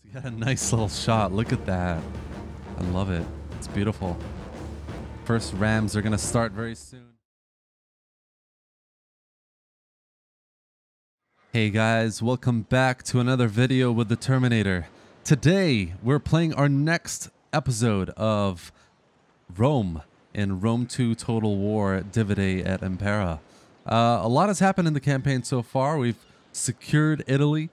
We got a nice little shot. Look at that. I love it. It's beautiful. First rams are going to start very soon. Hey guys, welcome back to another video with the Terminator. Today, we're playing our next episode of Rome in Rome 2 Total War Divide et Impera. A lot has happened in the campaign so far. We've secured Italy.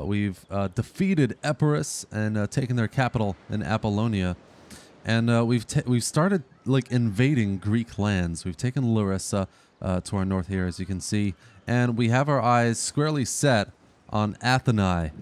We've defeated Epirus and taken their capital in Apollonia. And we've started like invading Greek lands. We've taken Larissa to our north here, as you can see. And we have our eyes squarely set on Athens.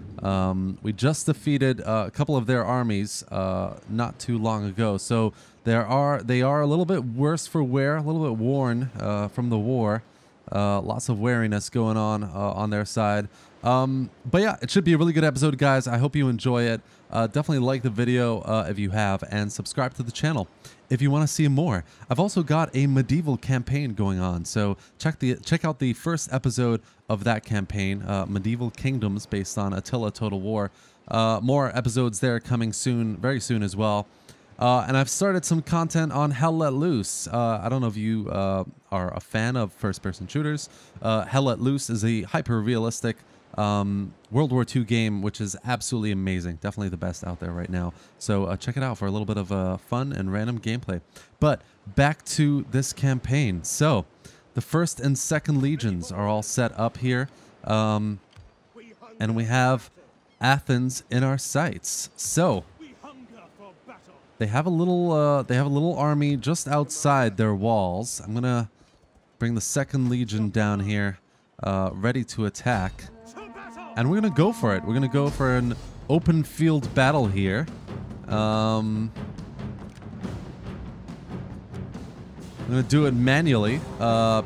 We just defeated a couple of their armies not too long ago. So they are a little bit worse for wear, a little bit worn from the war. Lots of wariness going on their side. But yeah, it should be a really good episode, guys. I hope you enjoy it. Definitely like the video if you have, and subscribe to the channel if you want to see more. I've also got a medieval campaign going on, so check out the first episode of that campaign, Medieval Kingdoms, based on Attila Total War. More episodes there coming soon, very soon as well. And I've started some content on Hell Let Loose. I don't know if you are a fan of first-person shooters. Hell Let Loose is a hyper-realistic World War II game, which is absolutely amazing. Definitely the best out there right now. So check it out for a little bit of fun and random gameplay. But back to this campaign. So the 1st and 2nd Legions are all set up here. And we have Athens in our sights. So they have a little army just outside their walls. I'm gonna bring the 2nd Legion down here, ready to attack, and we're gonna go for it. We're gonna go for an open field battle here. I'm gonna do it manually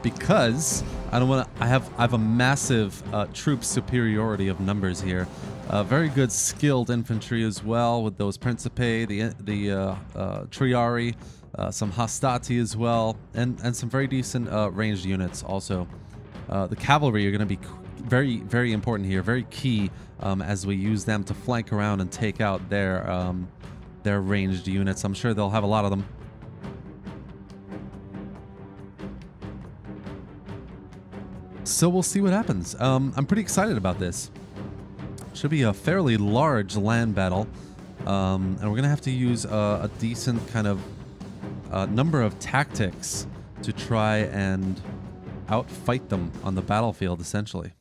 because I don't want to. I have a massive troop superiority of numbers here. Very good skilled infantry as well, with those Principi, the Triari, some Hastati as well, and some very decent ranged units also. The cavalry are going to be very, very important here, very key as we use them to flank around and take out their ranged units. I'm sure they'll have a lot of them. So we'll see what happens. I'm pretty excited about this. Should be a fairly large land battle, and we're gonna have to use a decent kind of number of tactics to try and outfight them on the battlefield, essentially.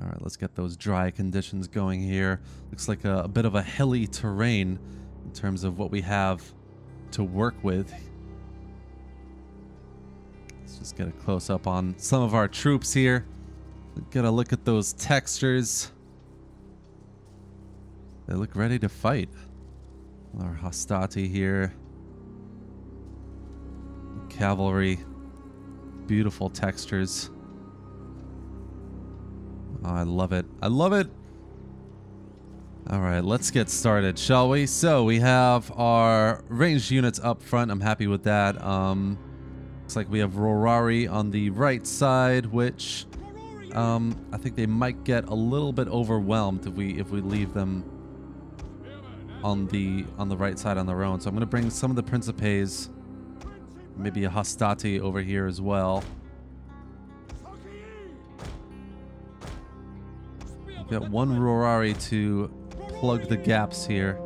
All right, let's get those dry conditions going here. Looks like a bit of a hilly terrain in terms of what we have to work with. Let's just get a close up on some of our troops here. Gotta look at those textures. They look ready to fight. Our Hastati here. Cavalry. Beautiful textures. Oh, I love it. I love it. Alright, let's get started, shall we? So we have our ranged units up front. I'm happy with that. Looks like we have Rorari on the right side, which I think they might get a little bit overwhelmed if we leave them on the right side on their own. So I'm going to bring some of the Principes, maybe a Hastati over here as well. We've got one Rorari to plug the gaps here.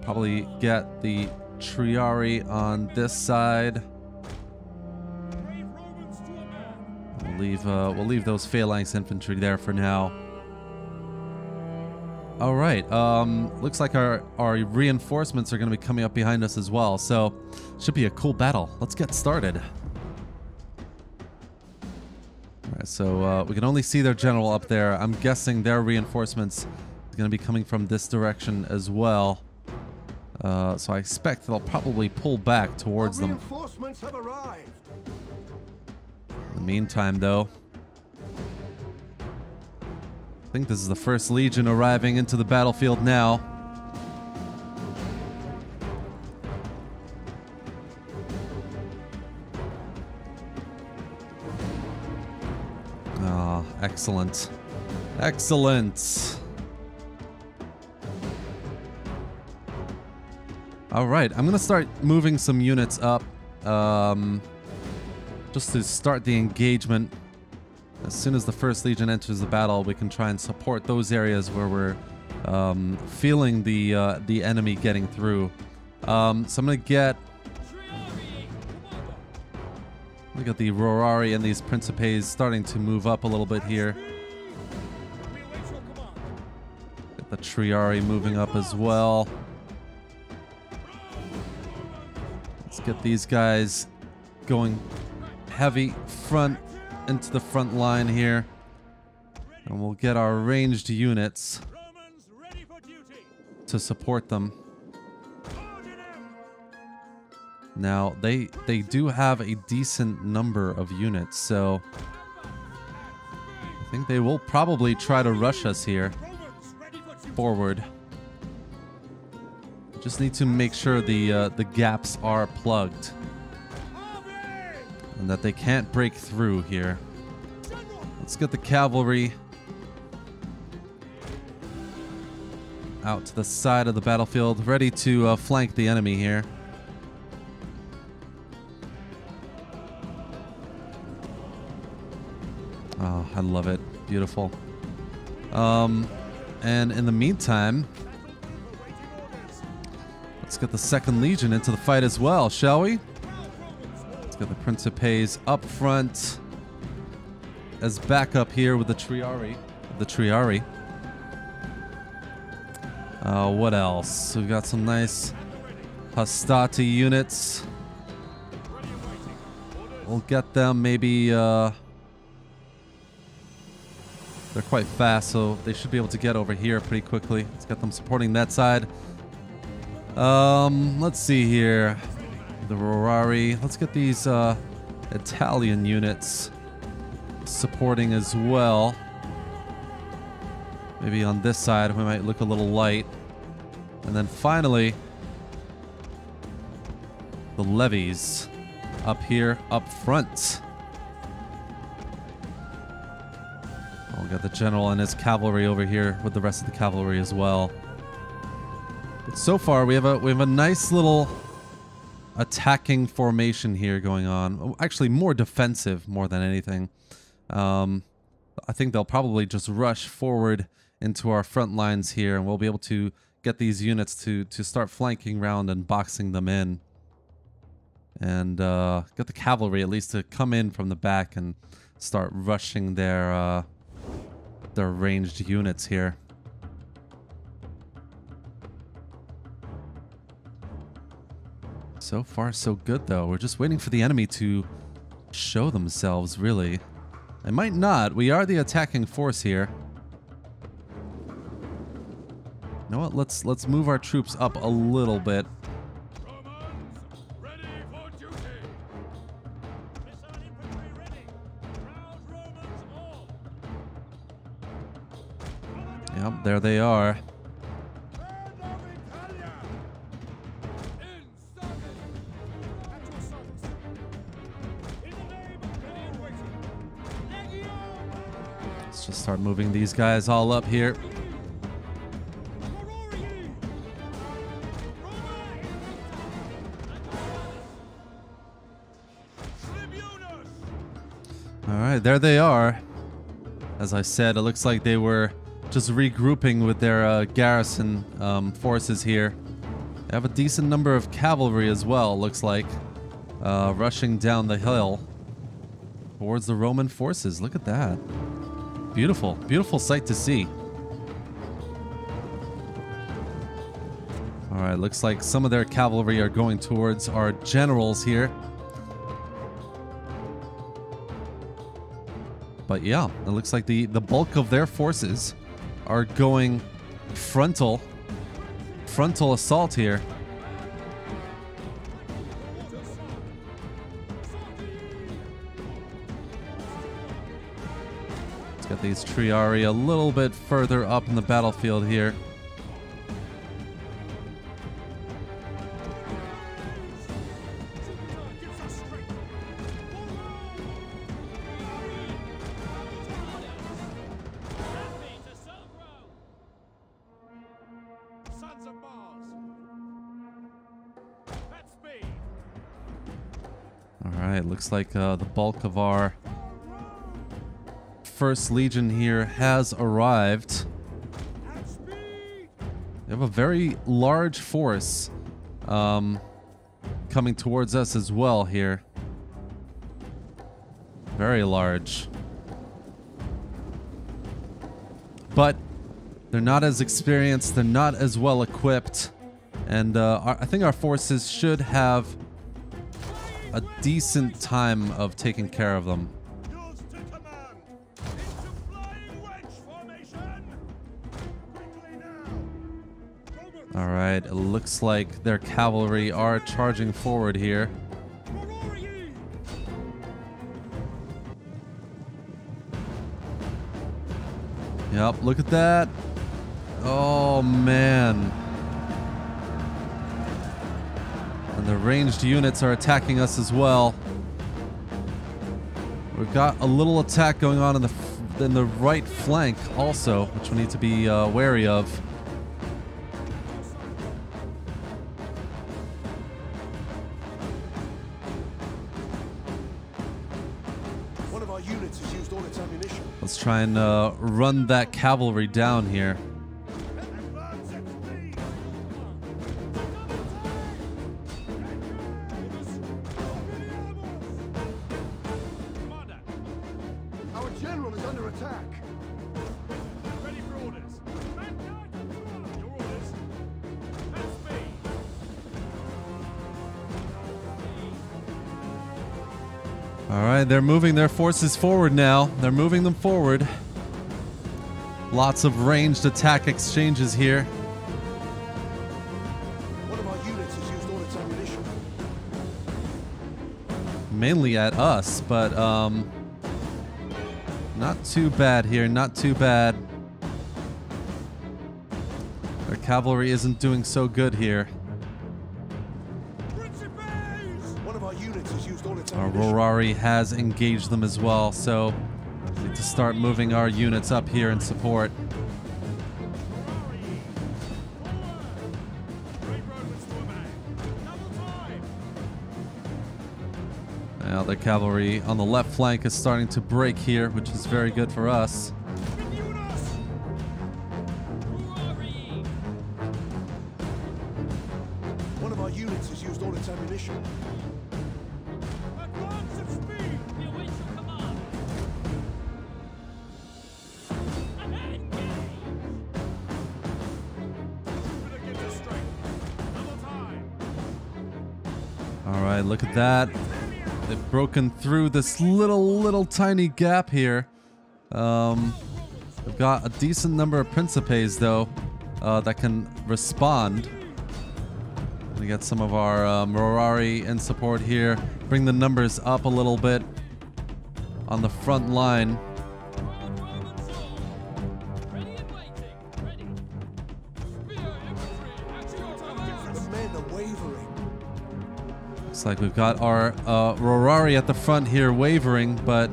Probably get the Triari on this side. We'll leave those phalanx infantry there for now. All right. Looks like our reinforcements are going to be coming up behind us as well. So should be a cool battle. Let's get started. All right. So we can only see their general up there. I'm guessing their reinforcements are going to be coming from this direction as well. So I expect they'll probably pull back towards them. Reinforcements have arrived. In the meantime, though, I think this is the 1st Legion arriving into the battlefield now. Ah, excellent. Excellent. All right, I'm gonna start moving some units up, just to start the engagement. As soon as the First Legion enters the battle, we can try and support those areas where we're feeling the enemy getting through. So I'm gonna get look at the Rorari and these Principes starting to move up a little bit here. Get the Triari moving up as well. Let's get these guys going heavy front into the front line here. And we'll get our ranged units to support them. Now, they do have a decent number of units, so I think they will probably try to rush us here forward. Just need to make sure the gaps are plugged and that they can't break through here. Let's get the cavalry out to the side of the battlefield, ready to flank the enemy here. Oh, I love it. Beautiful. And in the meantime, let's get the Second Legion into the fight as well, shall we? Let's get the Principes up front as backup here with the Triari. What else? We've got some nice Hastati units. We'll get them maybe... They're quite fast, so they should be able to get over here pretty quickly. Let's get them supporting that side. Let's see here. The Rorari. Let's get these Italian units supporting as well. Maybe on this side we might look a little light. And then finally, the levies up here, up front. We'll get the general and his cavalry over here with the rest of the cavalry as well. But so far, we have a nice little attacking formation here going on. Actually, more defensive more than anything. I think they'll probably just rush forward into our front lines here, and we'll be able to get these units to start flanking around and boxing them in. And get the cavalry at least to come in from the back and start rushing their ranged units here. So far, so good, though. We're just waiting for the enemy to show themselves, really. They might not. We are the attacking force here. You know what? Let's move our troops up a little bit. Yep, there they are. Let's just start moving these guys all up here. All right, there they are. As I said, it looks like they were just regrouping with their garrison forces here. They have a decent number of cavalry as well, looks like, rushing down the hill towards the Roman forces. Look at that. Beautiful, beautiful sight to see. All right, looks like some of their cavalry are going towards our generals here. But yeah, it looks like the bulk of their forces are going frontal assault here. Let's get these Triari a little bit further up in the battlefield here. Alright, looks like the bulk of our First Legion here has arrived. They have a very large force coming towards us as well here. Very large. But they're not as experienced, they're not as well equipped, and I think our forces should have a decent time of taking care of them. Alright, it looks like their cavalry are charging forward here. Yep, look at that. Oh, man. And the ranged units are attacking us as well. We've got a little attack going on in the right flank also, which we need to be wary of. One of our units has used all its ammunition. Let's try and run that cavalry down here. Our general is under attack. Ready for orders. Your orders. That's me. All right, they're moving their forces forward now. They're moving them forward. Lots of ranged attack exchanges here. One of our units has used all its ammunition. Mainly at us, but not too bad here, not too bad. Their cavalry isn't doing so good here. One of our units has used all its Our ammunition. Rorari has engaged them as well, so we need to start moving our units up here in support. Now the cavalry on the left flank is starting to break here, which is very good for us. One of our units has used all its ammunition. All right, look at that. They've broken through this little tiny gap here. We've got a decent number of Principes, though, that can respond. We got some of our Morari in support here. Bring the numbers up a little bit on the front line. The men are wavering. Looks like we've got our Rorari at the front here wavering, but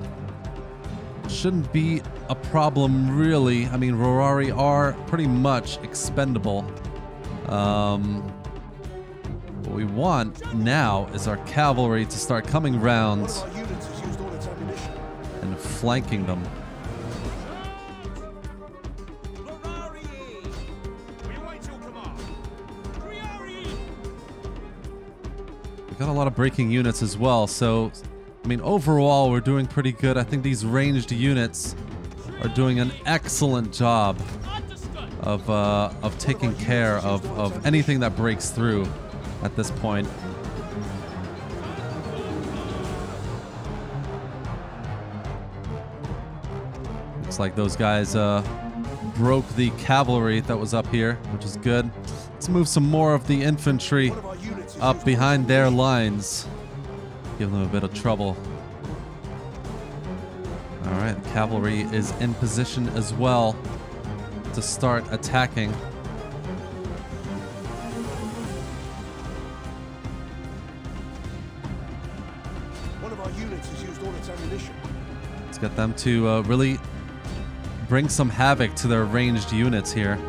shouldn't be a problem really. I mean, Rorari are pretty much expendable. What we want now is our cavalry to start coming round One of our units has used all its ammunition. and flanking them. We got a lot of breaking units as well, so I mean, overall we're doing pretty good. I think these ranged units are doing an excellent job of taking care of anything that breaks through at this point. Looks like those guys broke the cavalry that was up here, which is good. Let's move some more of the infantry One of our units has up used behind their lines. Give them a bit of trouble. All right, cavalry is in position as well to start attacking. One of our units has used all its ammunition. Let's get them to really bring some havoc to their ranged units here.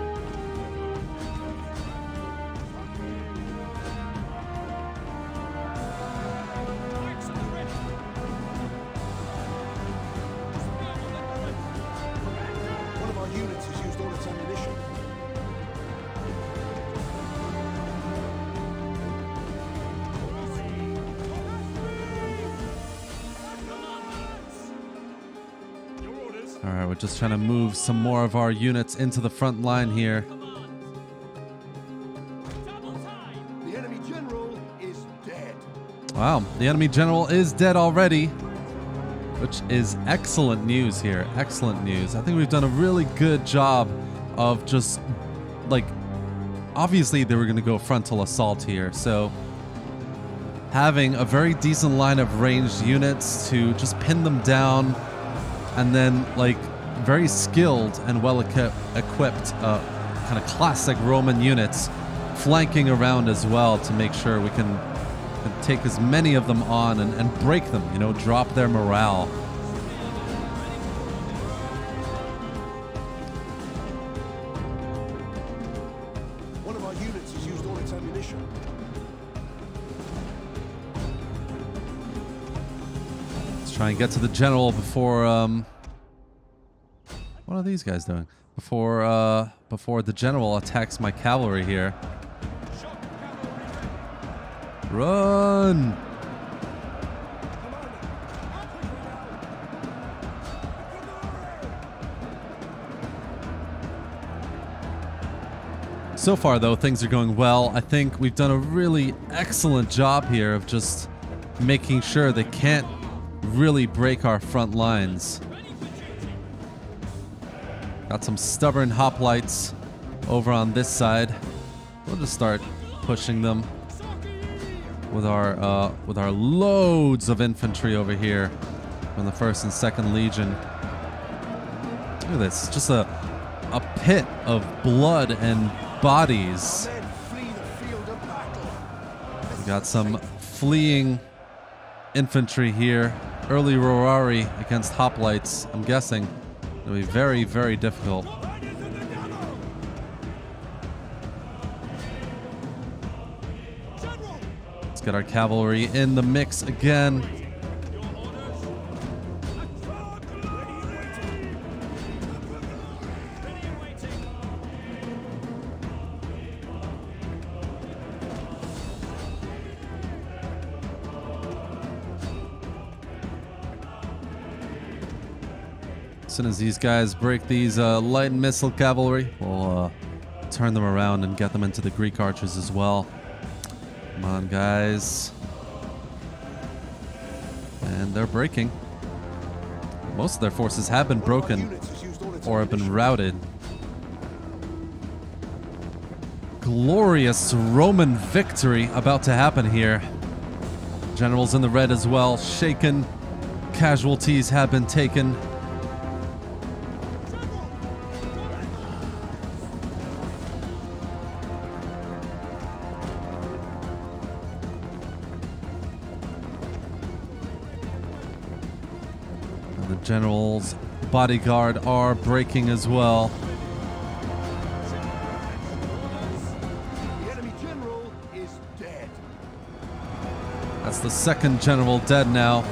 ammunition. Your orders. All right, we're just trying to move some more of our units into the front line here. The enemy general is dead. Wow, the enemy general is dead already, which is excellent news here. Excellent news. I think we've done a really good job of just, like, obviously they were going to go frontal assault here, so having a very decent line of ranged units to just pin them down, and then, like, very skilled and well equipped kind of classic Roman units flanking around as well to make sure we can take as many of them on and break them, you know, drop their morale. One of our units has used all its ammunition. Let's try and get to the general before what are these guys doing? Before the general attacks my cavalry here. Run! So far, though, things are going well. I think we've done a really excellent job here of just making sure they can't really break our front lines. Got some stubborn hoplites over on this side. We'll just start pushing them with our loads of infantry over here from the 1st and 2nd Legion. Look at this, just a pit of blood and bodies. Men flee the field of battle. We got some fleeing infantry here. Early Rorari against hoplites. I'm guessing it'll be very, very difficult. Let's get our cavalry in the mix again. As soon as these guys break these light missile cavalry, we'll turn them around and get them into the Greek archers as well. Come on, guys. And they're breaking. Most of their forces have been broken or have been routed. Glorious Roman victory about to happen here. Generals in the red as well, shaken. Casualties have been taken. General's bodyguard are breaking as well. The enemy general is dead. That's the 2nd general dead now.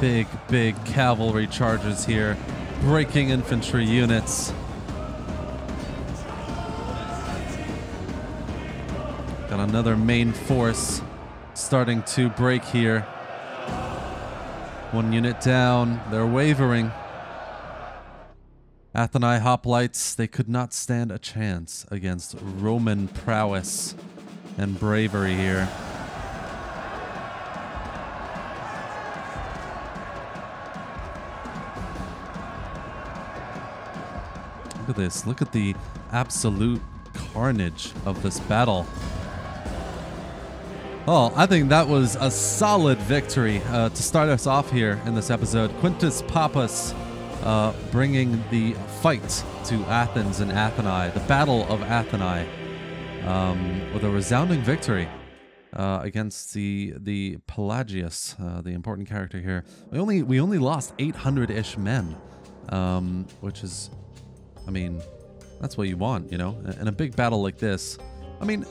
Big, big cavalry charges here, breaking infantry units. Got another main force starting to break here. One unit down. They're wavering. Atheni hoplites, they could not stand a chance against Roman prowess and bravery here. Look at this. Look at the absolute carnage of this battle. Oh, I think that was a solid victory to start us off here in this episode. Quintus Pappus bringing the fight to Athens and Atheni, the Battle of Atheni, with a resounding victory against the Pelagius, the important character here. We only lost 800-ish men, which is, I mean, that's what you want, you know, in a big battle like this. I mean,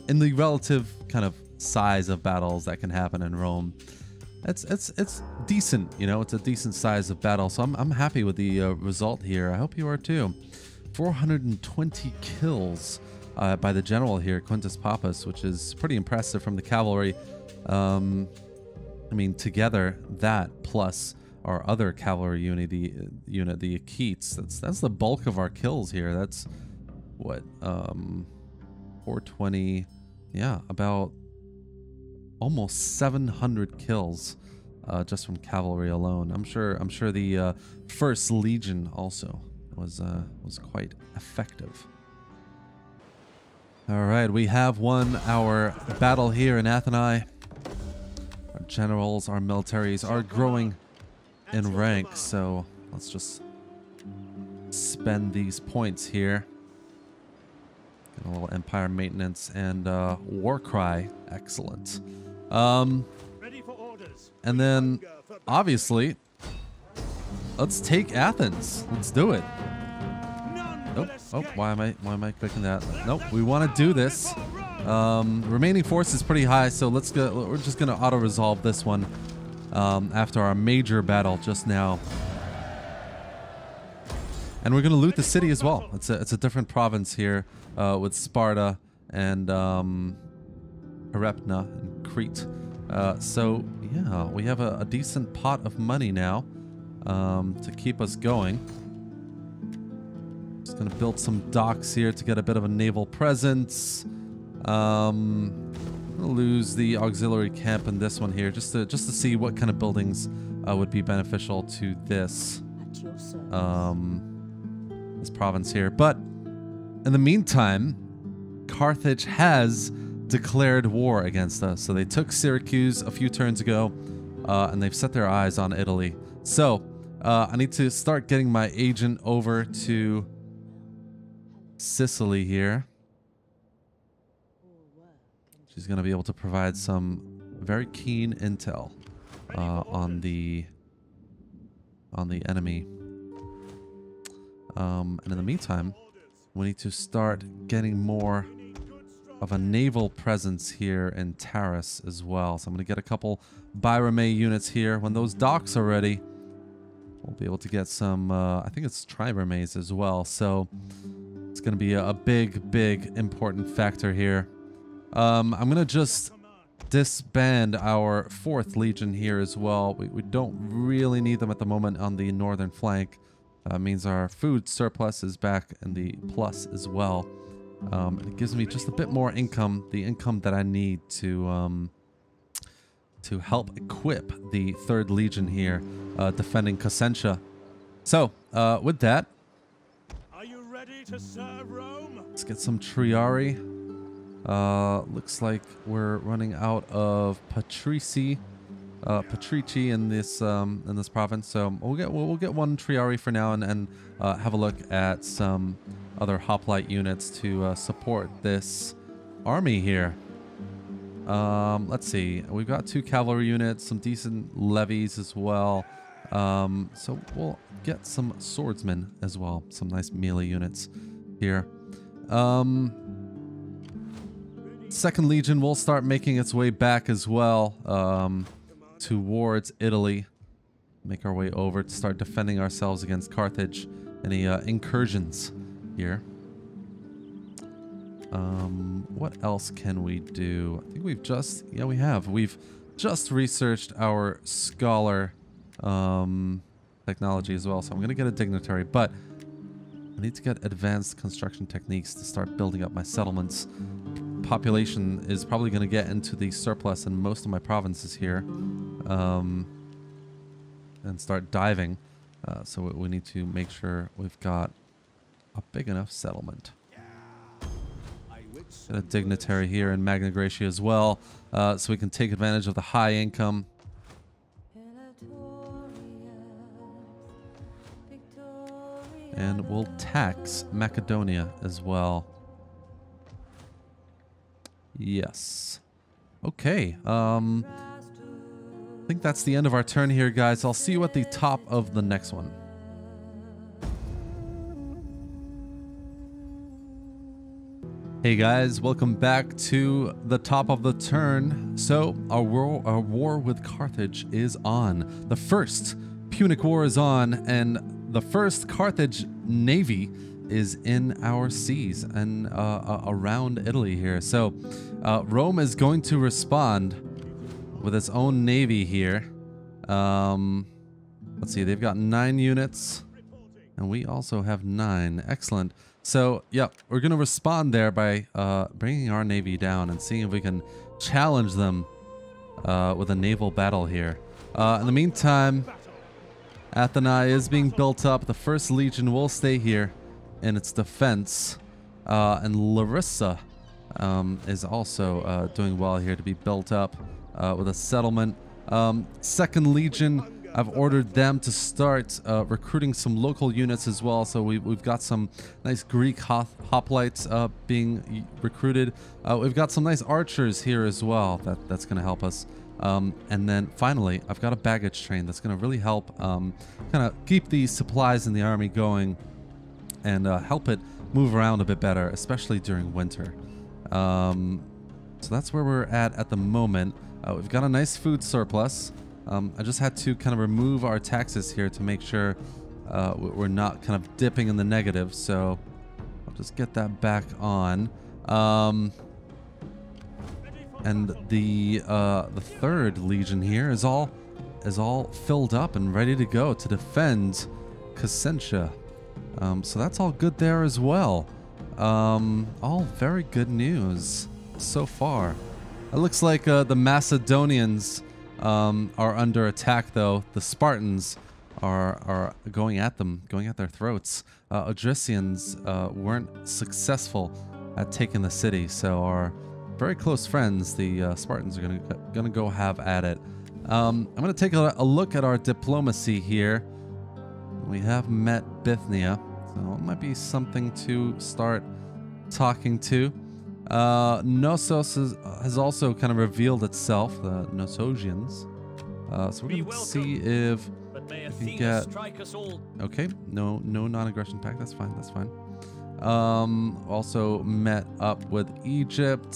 in the relative kind of size of battles that can happen in Rome, it's decent, you know. It's a decent size of battle, so I'm happy with the result here. I hope you are too. 420 kills by the general here, Quintus Pappus, which is pretty impressive from the cavalry. I mean, together that plus our other cavalry unit, the Achates, that's the bulk of our kills here. That's what 420, yeah, about almost 700 kills just from cavalry alone. I'm sure the First Legion also was quite effective. All right, we have won our battle here in Athens. Our generals, our militaries are growing in rank, so let's just spend these points here. Get a little empire maintenance and war cry. Excellent. Ready for orders. And then obviously let's take Athens. Let's do it. Nope. Oh, why am I clicking that? Nope. We want to do this. Remaining force is pretty high, so let's go. We're just gonna auto resolve this one after our major battle just now. And we're gonna loot the city as well. It's a different province here with Sparta and Herepna and Crete. So yeah, we have a decent pot of money now to keep us going. Just gonna build some docks here to get a bit of a naval presence. Gonna lose the auxiliary camp in this one here, just to see what kind of buildings would be beneficial to this this province here. But in the meantime, Carthage has declared war against us. So they took Syracuse a few turns ago, and they've set their eyes on Italy. So I need to start getting my agent over to Sicily here. She's going to be able to provide some very keen intel on the enemy. And in the meantime, we need to start getting more of a naval presence here in Taris as well. So I'm going to get a couple Birame units here. When those docks are ready, we'll be able to get some, I think it's Triremes as well. So it's going to be a big important factor here. I'm going to just disband our 4th Legion here as well. We don't really need them at the moment on the northern flank. Means our food surplus is back in the plus as well. And it gives me just a bit more income, the income that I need to help equip the 3rd Legion here, defending Cosentia. So, with that, Are you ready to serve Rome? let's get some Triari. Looks like we're running out of Patrici in this province, so we'll get one Triari for now, and have a look at some other hoplite units to support this army here. Let's see, we've got 2 cavalry units, some decent levies as well. So we'll get some swordsmen as well, some nice melee units here. 2nd Legion will start making its way back as well towards Italy. Make our way over to start defending ourselves against Carthage. Any incursions here. What else can we do? I think we've just, yeah, we've just researched our scholar technology as well. So I'm going to get a dignitary, but I need to get advanced construction techniques to start building up my settlements. Population is probably going to get into the surplus in most of my provinces here, and start diving. So we need to make sure we've got a big enough settlement. Get a dignitary here in Magna Graecia as well, so we can take advantage of the high income. And we'll tax Macedonia as well. Yes. Okay. I think that's the end of our turn here, guys. I'll see you at the top of the next one. Hey guys, welcome back to the top of the turn. So our war with Carthage is on. The first Punic War is on, and the first Carthage navy is in our seas and around Italy here. So Rome is going to respond with its own navy here. Let's see, they've got 9 units, and we also have 9. Excellent. So, yeah, we're going to respond there by bringing our navy down and seeing if we can challenge them with a naval battle here. In the meantime, Athens is being built up. The first legion will stay here in its defense. And Larissa is also doing well here to be built up with a settlement. Second legion, I've ordered them to start recruiting some local units as well. So we've got some nice Greek hoplites being recruited. We've got some nice archers here as well. That's going to help us. And then finally, I've got a baggage train that's going to really help kind of keep the supplies in the army going and help it move around a bit better, especially during winter. So that's where we're at the moment. We've got a nice food surplus. I just had to kind of remove our taxes here to make sure we're not kind of dipping in the negative. So I'll just get that back on. And the third legion here is all filled up and ready to go to defend Cassentia. So that's all good there as well. All very good news so far. It looks like the Macedonians are under attack, though. The Spartans are going at them, going at their throats. Odrysians weren't successful at taking the city, so our very close friends, the Spartans, are gonna go have at it. I'm gonna take a look at our diplomacy here. We have met Bithynia, so it might be something to start talking to. Knossos has also kind of revealed itself, the Knossosians. So we're going to see if we can get... Okay, no non-aggression pact. That's fine, that's fine. Also met up with Egypt.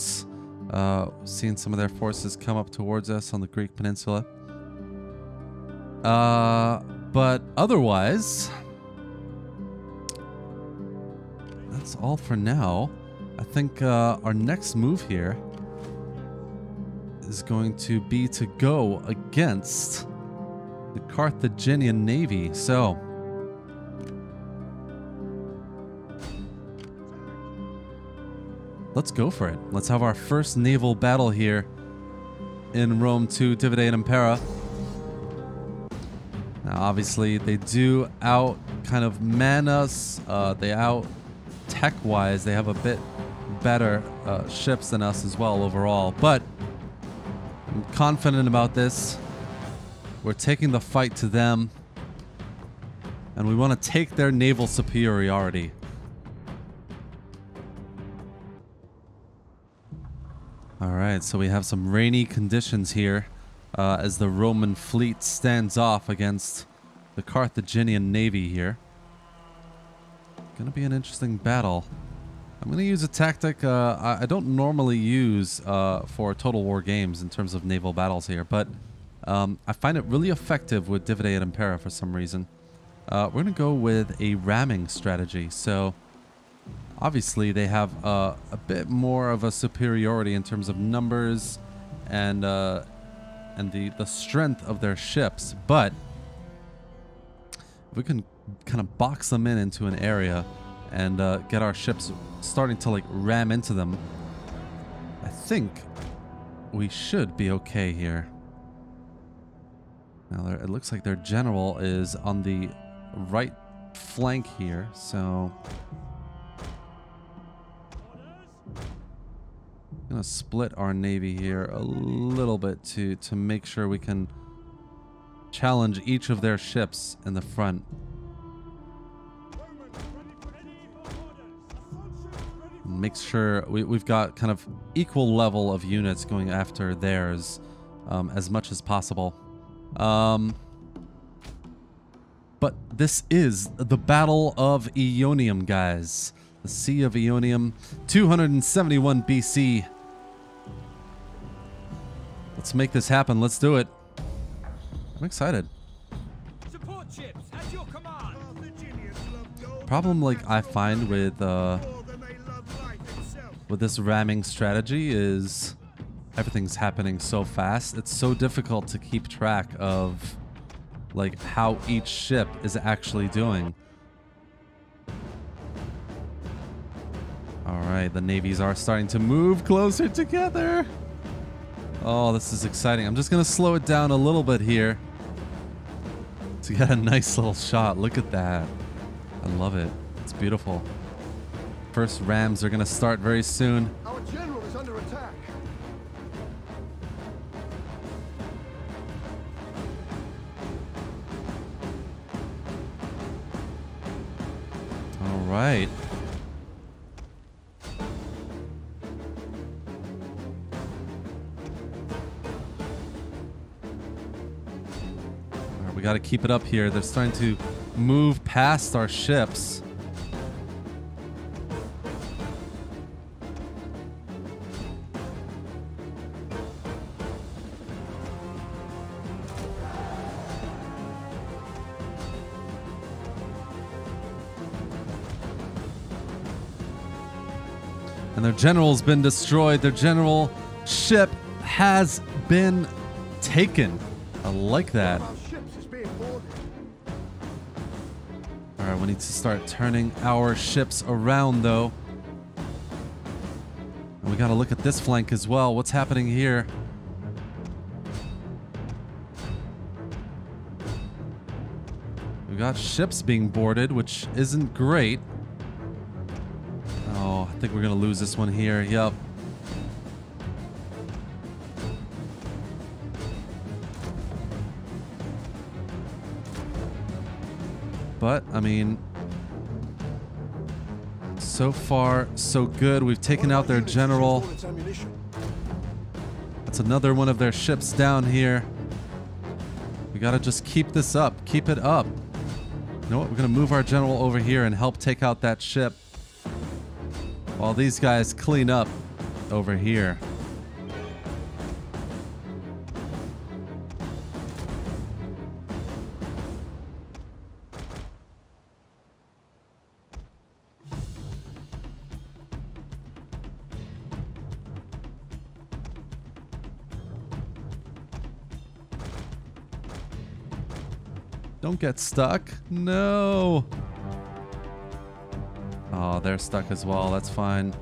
Seeing some of their forces come up towards us on the Greek peninsula. But otherwise, that's all for now. I think our next move here is going to be to go against the Carthaginian navy. So let's go for it. Let's have our first naval battle here in Rome to Divide et Impera. Now, obviously, they do out kind of man us. They out tech-wise. They have a bit better ships than us as well overall, but I'm confident about this. We're taking the fight to them, and we want to take their naval superiority. All right, so we have some rainy conditions here as the Roman fleet stands off against the Carthaginian navy here. Gonna be an interesting battle. I'm going to use a tactic I don't normally use for Total War games in terms of naval battles here, but I find it really effective with Divide et Impera for some reason. We're going to go with a ramming strategy. So obviously they have a bit more of a superiority in terms of numbers and the strength of their ships, but if we can kind of box them into an area and get our ships starting to like ram into them, I think we should be okay here. Now it looks like their general is on the right flank here, so I'm gonna split our navy here a little bit to make sure we can challenge each of their ships in the front. Make sure we've got kind of equal level of units going after theirs as much as possible. But this is the Battle of Ionium, guys. The Sea of Ionium, 271 BC. Let's make this happen. Let's do it. I'm excited. Support ships at your command. Problem like I find with this ramming strategy is everything's happening so fast. It's so difficult to keep track of like how each ship is actually doing. All right, the navies are starting to move closer together. Oh, this is exciting. I'm just gonna slow it down a little bit here to get a nice little shot. Look at that. I love it. It's beautiful. First rams are gonna start very soon. Our general is under attack. All right. We got to keep it up here. They're starting to move past our ships. And their general's been destroyed. Their general ship has been taken. I like that. Alright, we need to start turning our ships around, though. And we got to look at this flank as well. What's happening here? We got ships being boarded, which isn't great. Oh, I think we're going to lose this one here. Yep. But, I mean, so far, so good. We've taken out their general. That's another one of their ships down here. We gotta just keep this up. Keep it up. You know what? We're gonna move our general over here and help take out that ship while these guys clean up over here. Don't get stuck. No. Oh, they're stuck as well. That's fine.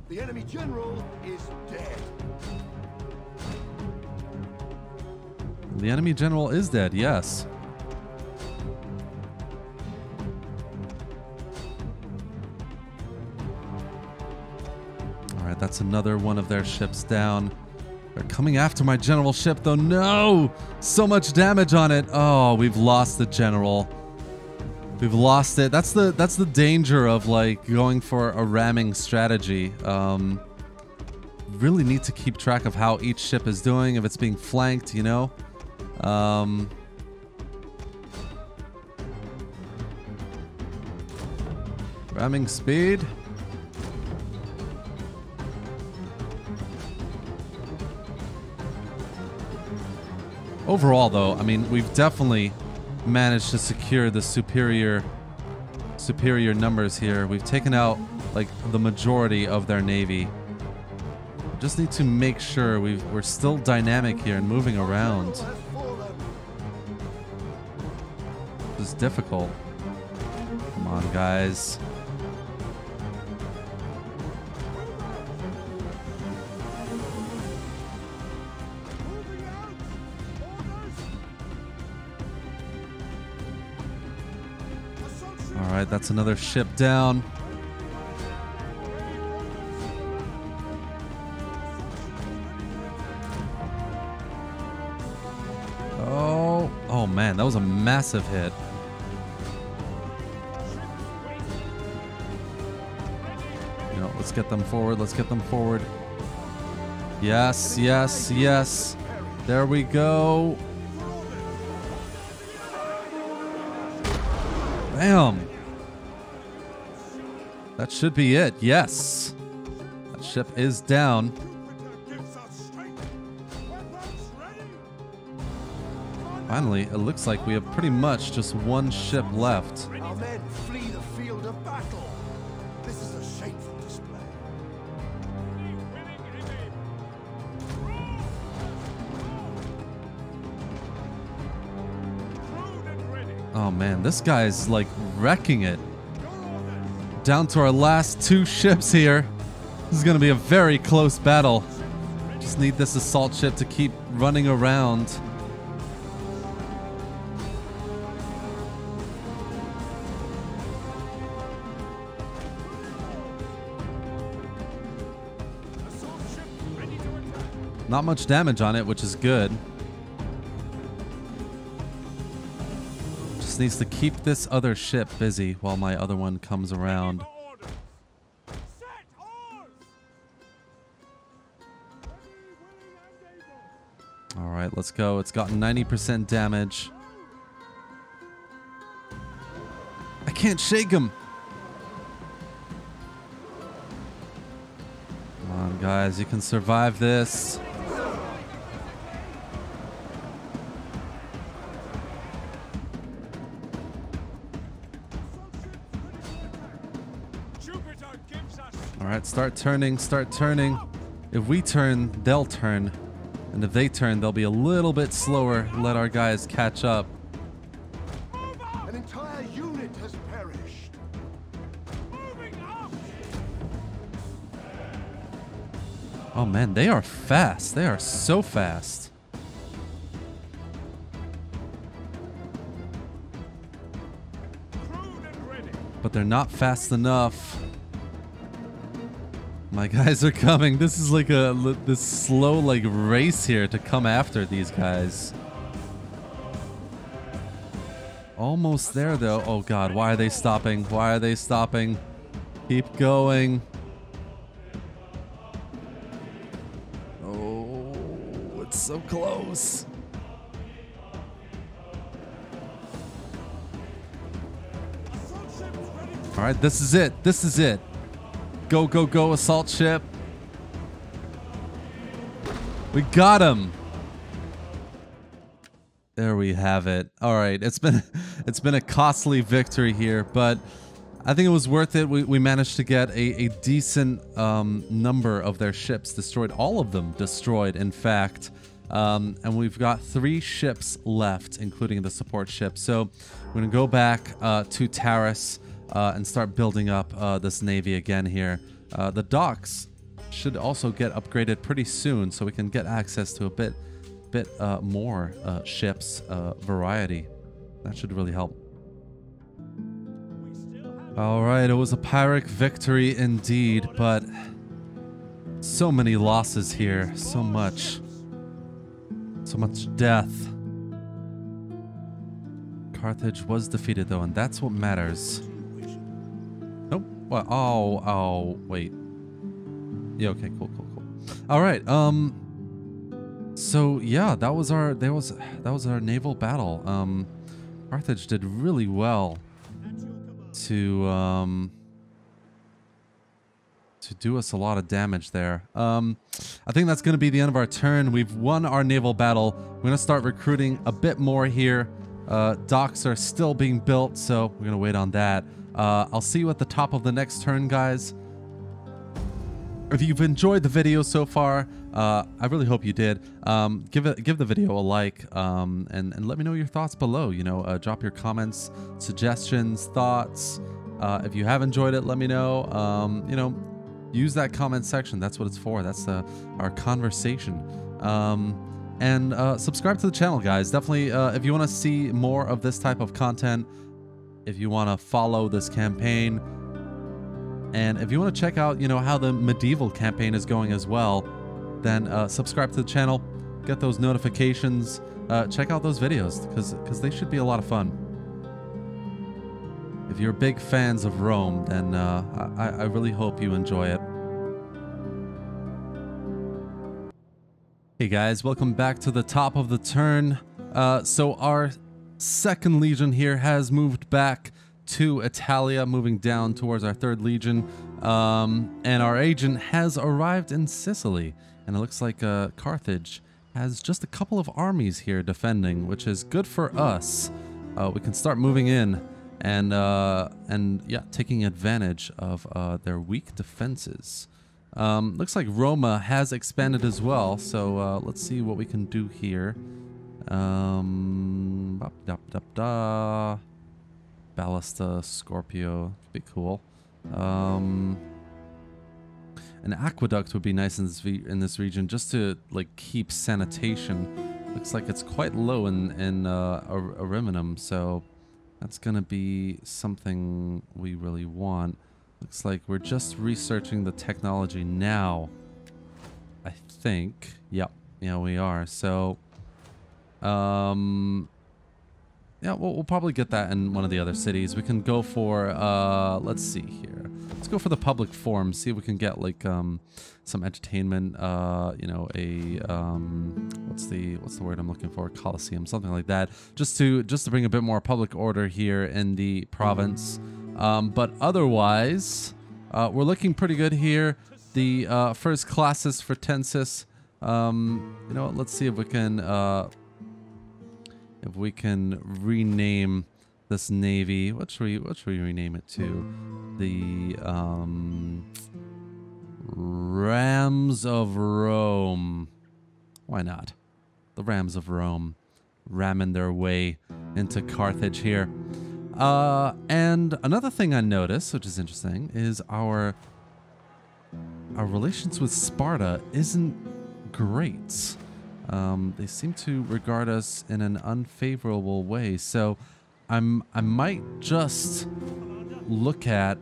The enemy general is dead. The enemy general is dead, yes. All right, that's another one of their ships down. They're coming after my general ship, though. No! So much damage on it. Oh, we've lost the general. We've lost it. That's the danger of like going for a ramming strategy. Really need to keep track of how each ship is doing, if it's being flanked, you know. Ramming speed. Overall, though, I mean, we've definitely managed to secure the superior numbers here. We've taken out like the majority of their navy. We just need to make sure we're still dynamic here and moving around. It's difficult. Come on, guys. All right, that's another ship down. Oh man, that was a massive hit. You know, let's get them forward. Let's get them forward. Yes, yes, yes. There we go. Bam. That should be it. Yes. That ship is down. Finally, it looks like we have pretty much just one ship left. Our men flee the field of battle. This is a shameful display. Oh man, this guy's like wrecking it. Down to our last two ships here. This is going to be a very close battle. Just need this assault ship to keep running around. Not much damage on it, which is good. Just needs to keep this other ship busy while my other one comes around. All right, let's go. It's got 90% damage. I can't shake him. Come on, guys. You can survive this. All right, start turning, start turning. If we turn, they'll turn. And if they turn, they'll be a little bit slower. Let our guys catch up. An entire unit has perished. Oh man, they are fast. They are so fast. But they're not fast enough. My guys are coming. This is like this slow like race here to come after these guys. Almost there though. Oh god, why are they stopping? Why are they stopping? Keep going. Oh, it's so close. All right, this is it. This is it. Go, go, go, assault ship. We got him. There we have it. All right, it's been a costly victory here, but I think it was worth it. We managed to get a decent number of their ships destroyed. All of them destroyed, in fact. And we've got 3 ships left, including the support ship. So we're going to go back to Taris and start building up this navy again here. The docks should also get upgraded pretty soon, so we can get access to a bit more ships variety. That should really help. All right, it was a Pyrrhic victory indeed, but so many losses here, so much death. Carthage was defeated though, and that's what matters. Nope. What? Oh, wait. Yeah. Okay. Cool. All right. So yeah, that was our naval battle. Carthage did really well to do us a lot of damage there. I think that's going to be the end of our turn. We've won our naval battle. We're going to start recruiting a bit more here. Docks are still being built, so we're going to wait on that. I'll see you at the top of the next turn, guys. If you've enjoyed the video so far, I really hope you did. Give the video a like, and let me know your thoughts below. You know, drop your comments, suggestions, thoughts. If you have enjoyed it, let me know. You know, use that comment section. That's what it's for. That's our conversation. And subscribe to the channel, guys. Definitely, if you want to see more of this type of content, if you want to follow this campaign, and if you want to check out, you know, how the medieval campaign is going as well, then subscribe to the channel, get those notifications, check out those videos, because they should be a lot of fun. If you're big fans of Rome, then I really hope you enjoy it. Hey guys, welcome back to the top of the turn. So our second legion here has moved back to Italia, moving down towards our 3rd Legion. And our agent has arrived in Sicily. And it looks like Carthage has just a couple of armies here defending, which is good for us. We can start moving in and yeah, taking advantage of their weak defenses. Looks like Roma has expanded as well, so let's see what we can do here. Ballista, Scorpio, could be cool. An aqueduct would be nice in this region, just to like keep sanitation. Looks like it's quite low in Ariminum, so that's gonna be something we really want. Looks like we're just researching the technology now, I think. Yep, yeah, we are. So, yeah, we'll probably get that in one of the other cities. We can go for, let's see here. Let's go for the public forum, see if we can get like some entertainment, you know, a what's the word I'm looking for? Coliseum, something like that. Just to bring a bit more public order here in the province. But otherwise, we're looking pretty good here. The first classes for Tensis. You know what, let's see if we can rename this navy. What should we rename it to? The Rams of Rome. Why not? The Rams of Rome, ramming their way into Carthage here. And another thing I noticed, which is interesting, is our relations with Sparta isn't great. They seem to regard us in an unfavorable way. So I might just look at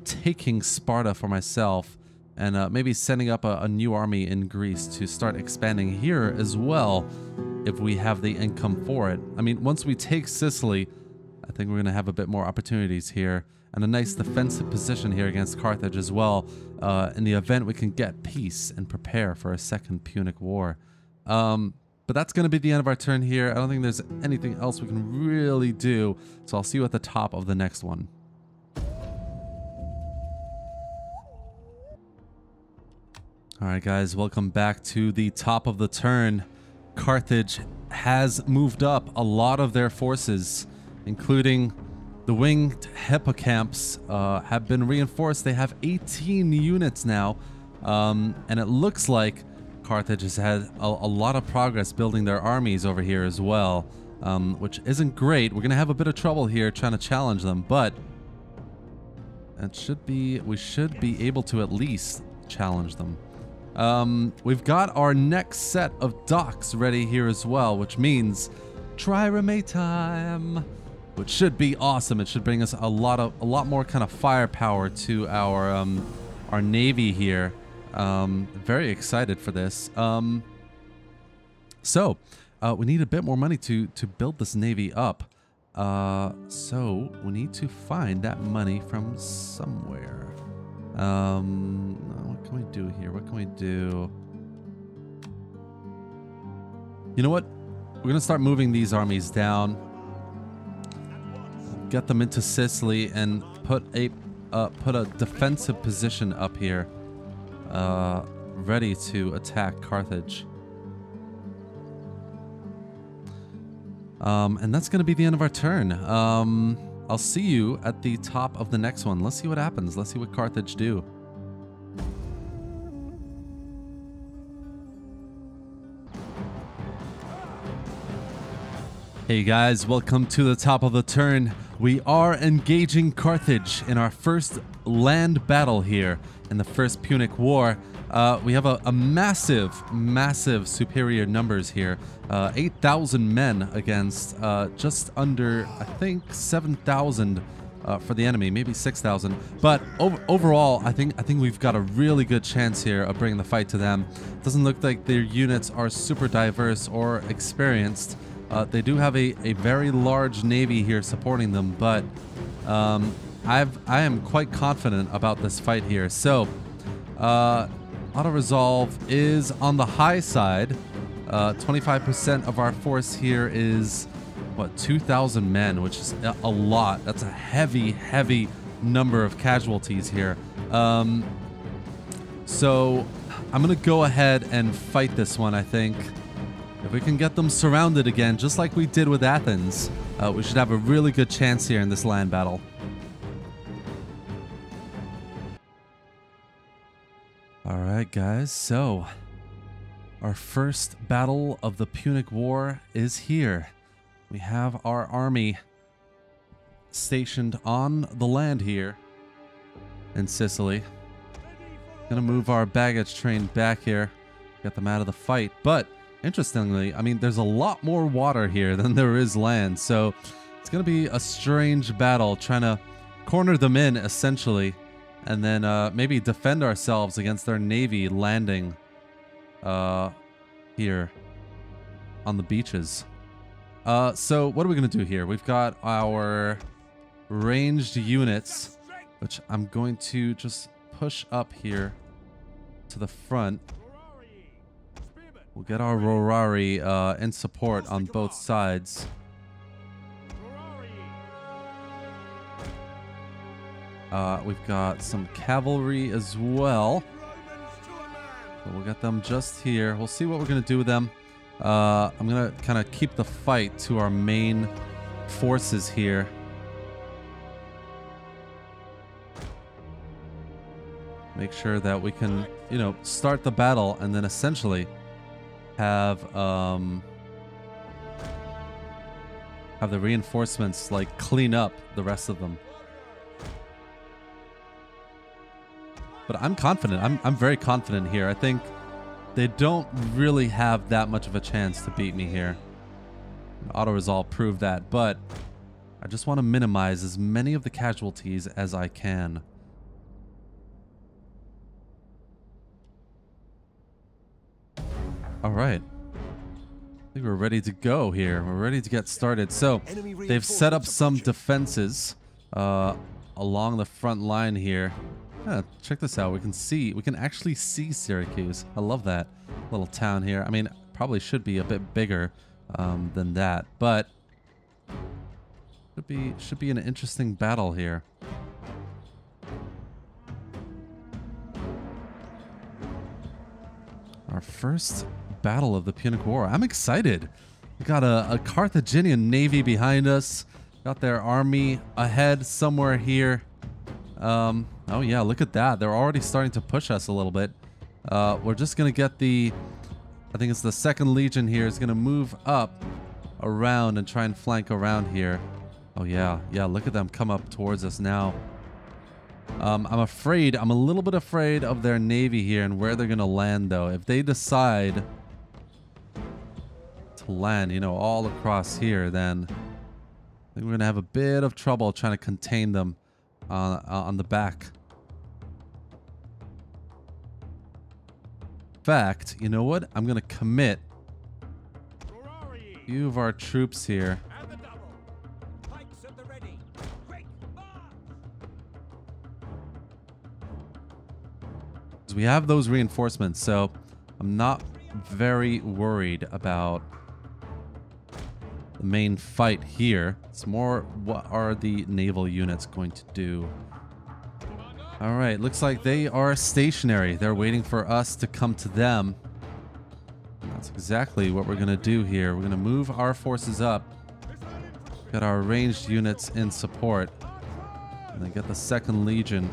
taking Sparta for myself and maybe sending up a new army in Greece to start expanding here as well if we have the income for it. I mean, once we take Sicily, I think we're going to have a bit more opportunities here and a nice defensive position here against Carthage as well. In the event we can get peace and prepare for a second Punic War. But that's going to be the end of our turn here. I don't think there's anything else we can really do. So I'll see you at the top of the next one. Alright guys, welcome back to the top of the turn. Carthage has moved up a lot of their forces, including the winged hippocamps have been reinforced. They have 18 units now, and it looks like Carthage has had a lot of progress building their armies over here as well, which isn't great. We're going to have a bit of trouble here trying to challenge them, but we should be able to at least challenge them. We've got our next set of docks ready here as well, which means trireme time, which should be awesome. It should bring us a lot more kind of firepower to our navy here. Very excited for this. So we need a bit more money to build this navy up. So we need to find that money from somewhere. What can we do here? What can we do? You know what? We're gonna start moving these armies down, get them into Sicily, and put a defensive position up here, ready to attack Carthage. And that's gonna be the end of our turn. I'll see you at the top of the next one. Let's see what happens. Let's see what Carthage do. Hey guys, welcome to the top of the turn. We are engaging Carthage in our first land battle here in the first Punic War. We have a massive superior numbers here. 8,000 men against just under, I think, 7,000 for the enemy, maybe 6,000. But overall, I think we've got a really good chance here of bringing the fight to them. Doesn't look like their units are super diverse or experienced. They do have a very large navy here supporting them, but I am quite confident about this fight here. So, auto resolve is on the high side. 25% of our force here is what, 2,000 men, which is a lot. That's a heavy number of casualties here. So I'm going to go ahead and fight this one, I think. If we can get them surrounded again, just like we did with Athens, we should have a really good chance here in this land battle. All right, guys. So our first battle of the Punic War is here. We have our army stationed on the land here in Sicily. Gonna move our baggage train back here, get them out of the fight. But interestingly, I mean, there's a lot more water here than there is land, so it's gonna be a strange battle trying to corner them in, essentially, and then maybe defend ourselves against their navy landing here on the beaches. So what are we gonna do here? We've got our ranged units, which I'm going to just push up here to the front. We'll get our Rorari in support on both sides. We've got some cavalry as well. So we'll get them just here. We'll see what we're going to do with them. I'm going to kind of keep the fight to our main forces here. Make sure that we can, you know, start the battle and then essentially have the reinforcements like clean up the rest of them. But I'm confident. I'm very confident here. I think they don't really have that much of a chance to beat me here. Auto-resolve proved that, but I just want to minimize as many of the casualties as I can. All right. I think we're ready to go here. We're ready to get started. So they've set up some defenses along the front line here. Check this out. We can actually see Syracuse. I love that little town here. I mean, probably should be a bit bigger than that, but should be an interesting battle here. Our first battle of the Punic War. I'm excited. We got a Carthaginian navy behind us. Got their army ahead somewhere here. Oh yeah, look at that. They're already starting to push us a little bit. We're just gonna get I think it's the 2nd Legion here is gonna move up around and try and flank around here. Oh yeah, look at them come up towards us now. I'm a little bit afraid of their navy here and where they're gonna land though. If they decide to land, you know, all across here, then I think we're gonna have a bit of trouble trying to contain them on the back. In fact, you know what? I'm gonna commit a few of our troops here. We have those reinforcements, so I'm not very worried about the main fight here. It's more what are the naval units going to do. All right, looks like they are stationary. They're waiting for us to come to them. And that's exactly what we're gonna do here. We're gonna move our forces up, get our ranged units in support, and then get the 2nd Legion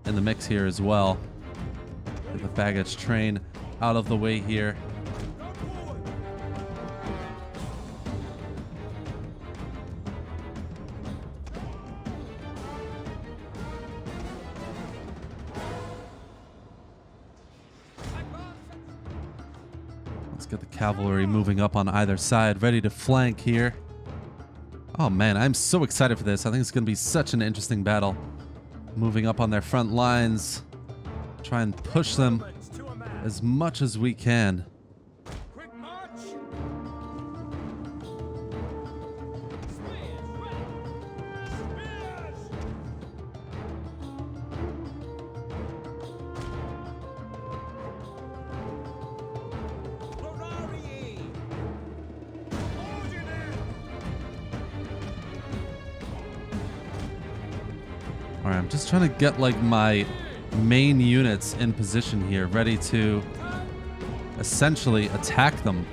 in the mix here as well. Get the baggage train out of the way here. Let's get the cavalry moving up on either side, ready to flank here. Oh man, I'm so excited for this. I think it's going to be such an interesting battle. Moving up on their front lines, try and push them as much as we can. All right, I'm just trying to get like my main units in position here, ready to essentially attack them.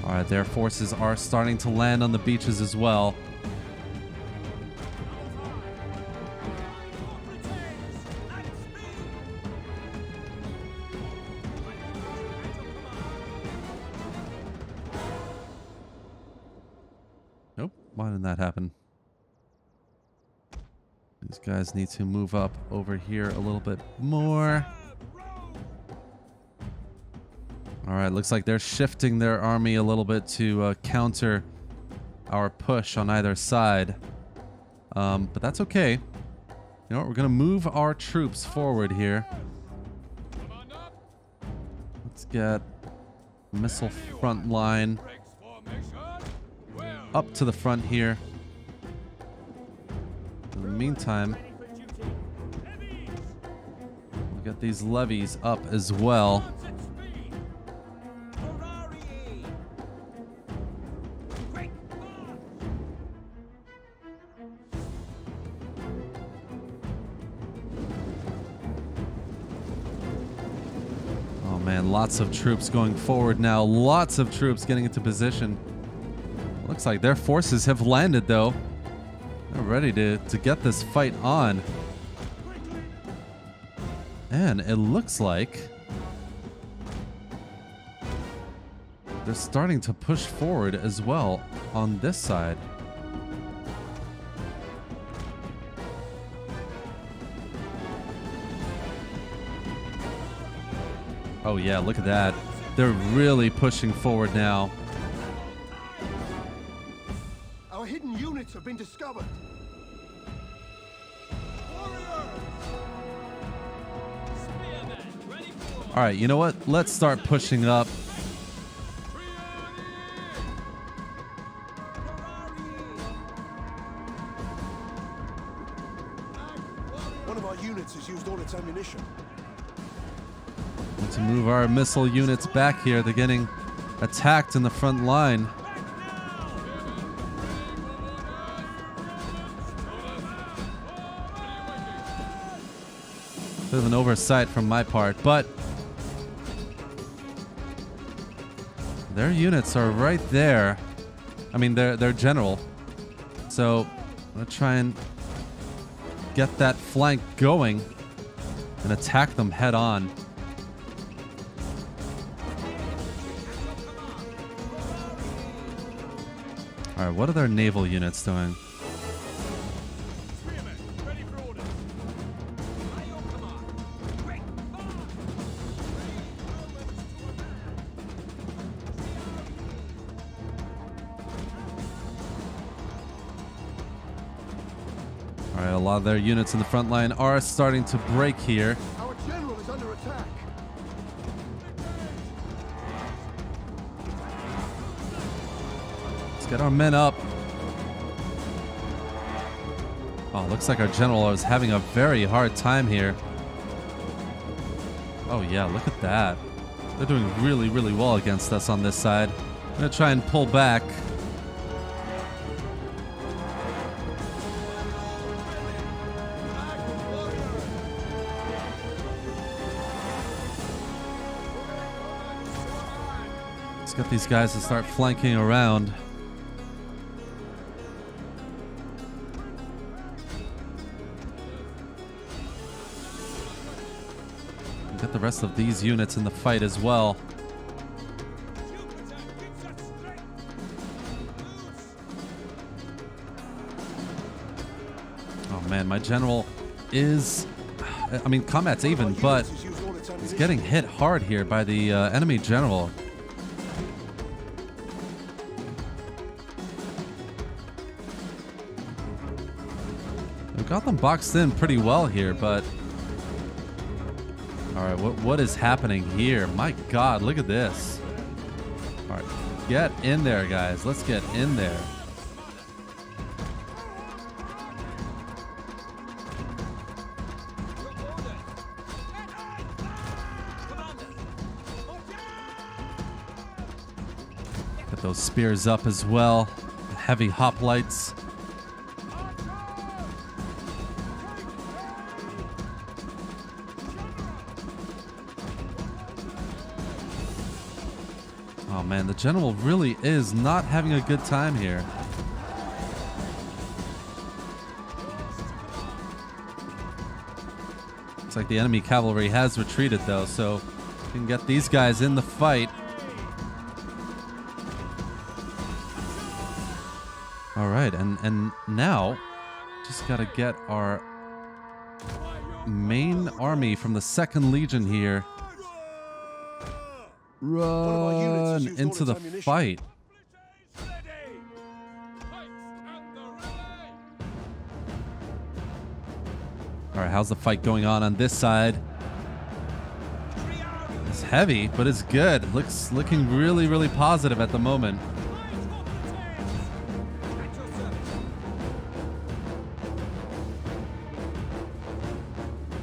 All right, their forces are starting to land on the beaches as well. Nope, why didn't that happen? These guys need to move up over here a little bit more. All right, looks like they're shifting their army a little bit to counter our push on either side. But that's okay. You know what? We're going to move our troops forward here. Let's get missile front line up to the front here. In the meantime, we'll get these levies up as well. Oh man, lots of troops going forward now. Lots of troops getting into position. Looks like their forces have landed though. They're ready to get this fight on. And it looks like they're starting to push forward as well on this side. Oh yeah, look at that. They're really pushing forward now. Our hidden units have been discovered. All right, you know what? Let's start pushing up. One of our units has used all its ammunition. To move our missile units back here. They're getting attacked in the front line. Bit of an oversight from my part, but their units are right there. I mean, they're general. So I'm gonna try and get that flank going and attack them head on. All right, what are their naval units doing? All right, a lot of their units in the front line are starting to break here. Our general is under attack. Get our men up. Oh, looks like our general is having a very hard time here. Oh yeah, look at that. They're doing really, really well against us on this side. I'm gonna try and pull back. Let's get these guys to start flanking around. Get the rest of these units in the fight as well. Oh man, my general is... I mean, combat's even, but he's getting hit hard here by the enemy general. We've got them boxed in pretty well here, but... All right, what is happening here? My God, look at this. All right, get in there, guys. Let's get in there. Get those spears up as well. Heavy hoplites. Oh man, the general really is not having a good time here. Looks like the enemy cavalry has retreated though, so we can get these guys in the fight. All right, and now just gotta get our main army from the 2nd Legion here. Run into the fight. All right, how's the fight going on this side? It's heavy, but it's good. Looking really, really positive at the moment.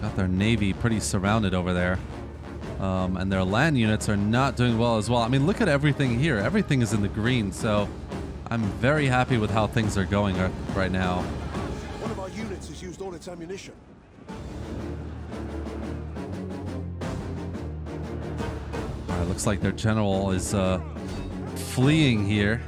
Got their navy pretty surrounded over there. And their land units are not doing well as well. I mean, look at everything here. Everything is in the green, so I'm very happy with how things are going right now. One of our units has used all its ammunition. All right, looks like their general is fleeing here.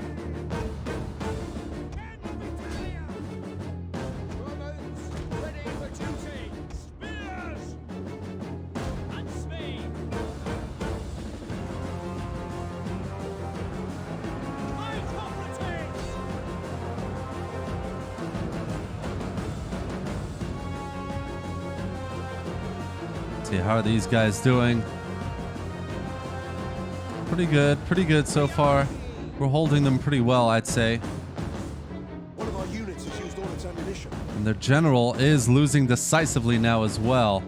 See, how are these guys doing? Pretty good so far. We're holding them pretty well, I'd say. One of our units has used all its ammunition. And their general is losing decisively now as well,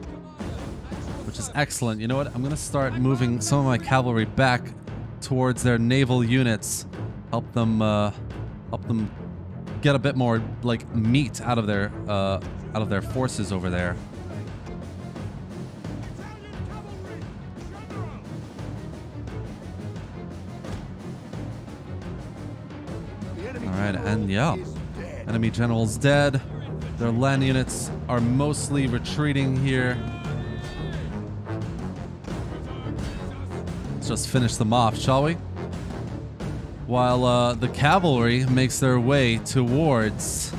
which is excellent. You know what? I'm going to start moving some of my cavalry back towards their naval units. Help them get a bit more like meat out of their forces over there. Alright, and yeah, enemy general's dead. Their land units are mostly retreating here. Let's just finish them off, shall we? While the cavalry makes their way towards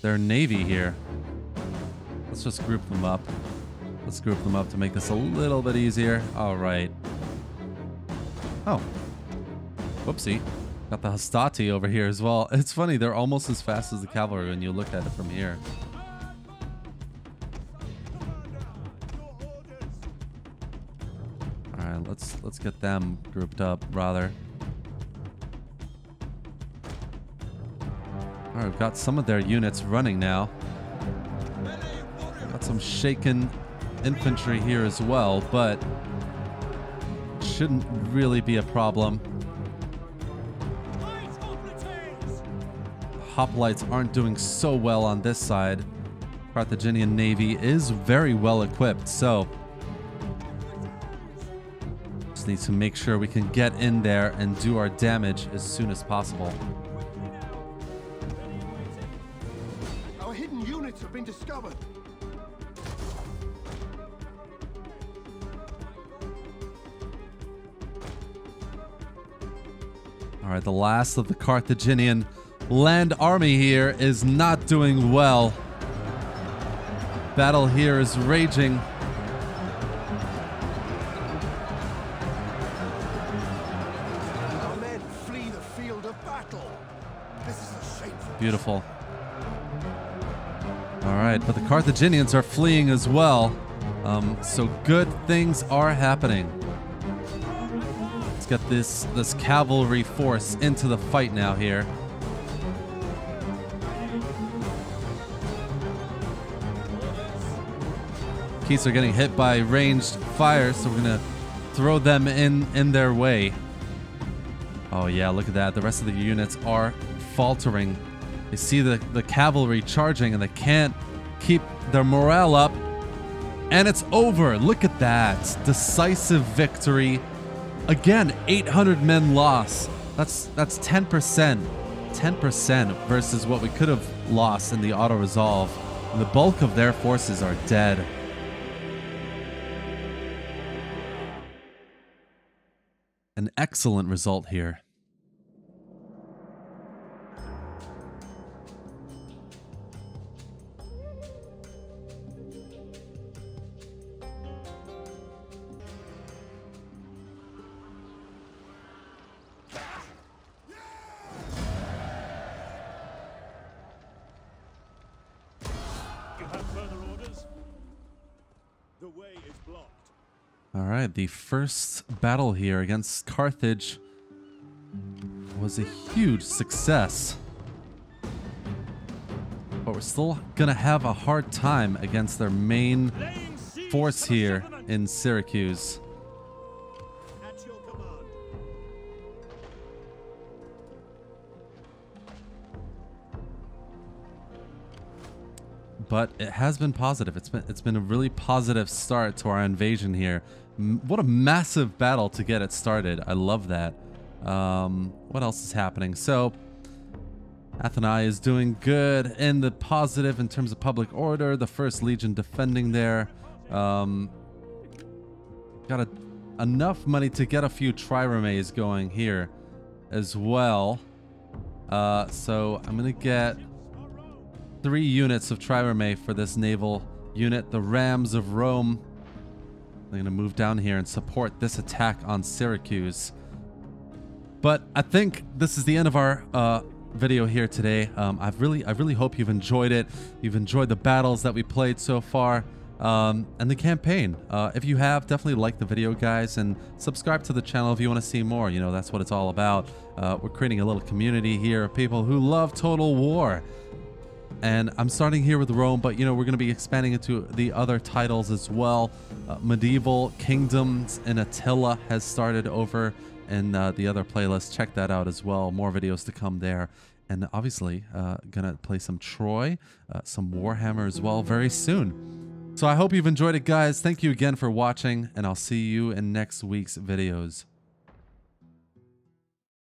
their navy here. Let's just group them up. Let's group them up to make this a little bit easier. Alright. Oh. Whoopsie. Got the Hastati over here as well. It's funny, they're almost as fast as the cavalry when you look at it from here. Alright, let's get them grouped up rather. Alright, we've got some of their units running now. Got some shaken infantry here as well, but shouldn't really be a problem. Hoplites aren't doing so well on this side. Carthaginian navy is very well equipped, so just need to make sure we can get in there and do our damage as soon as possible. Our hidden units have been discovered. All right, the last of the Carthaginian land army here is not doing well. Battle here is raging. Our men flee the field of battle. This is a shameful. Beautiful. All right, but the Carthaginians are fleeing as well. So good things are happening. Let's get this cavalry force into the fight now here. Keats are getting hit by ranged fire, so we're gonna throw them in their way. Oh yeah, look at that. The rest of the units are faltering. They see the cavalry charging and they can't keep their morale up. And it's over. Look at that. Decisive victory. Again, 800 men lost. That's 10%. 10% versus what we could have lost in the auto-resolve. And the bulk of their forces are dead. An excellent result here. All right, the first battle here against Carthage was a huge success. But we're still gonna have a hard time against their main force here in Syracuse. But it has been positive. It's been a really positive start to our invasion here. What a massive battle to get it started. I love that. What else is happening? So Athens is doing good in the positive in terms of public order. The First Legion defending there. Got enough money to get a few triremes going here as well. So I'm gonna get 3 units of trireme for this naval unit. The Rams of Rome. They're gonna move down here and support this attack on Syracuse. But I think this is the end of our video here today. I really hope you've enjoyed it. You've enjoyed the battles that we played so far, and the campaign. If you have, definitely like the video, guys, and subscribe to the channel if you want to see more. You know, that's what it's all about. We're creating a little community here of people who love Total War. And I'm starting here with Rome, but, you know, we're going to be expanding into the other titles as well. Medieval Kingdoms and Attila has started over in the other playlist. Check that out as well. More videos to come there. And obviously, gonna play some Troy, some Warhammer as well very soon. So I hope you've enjoyed it, guys. Thank you again for watching, and I'll see you in next week's videos.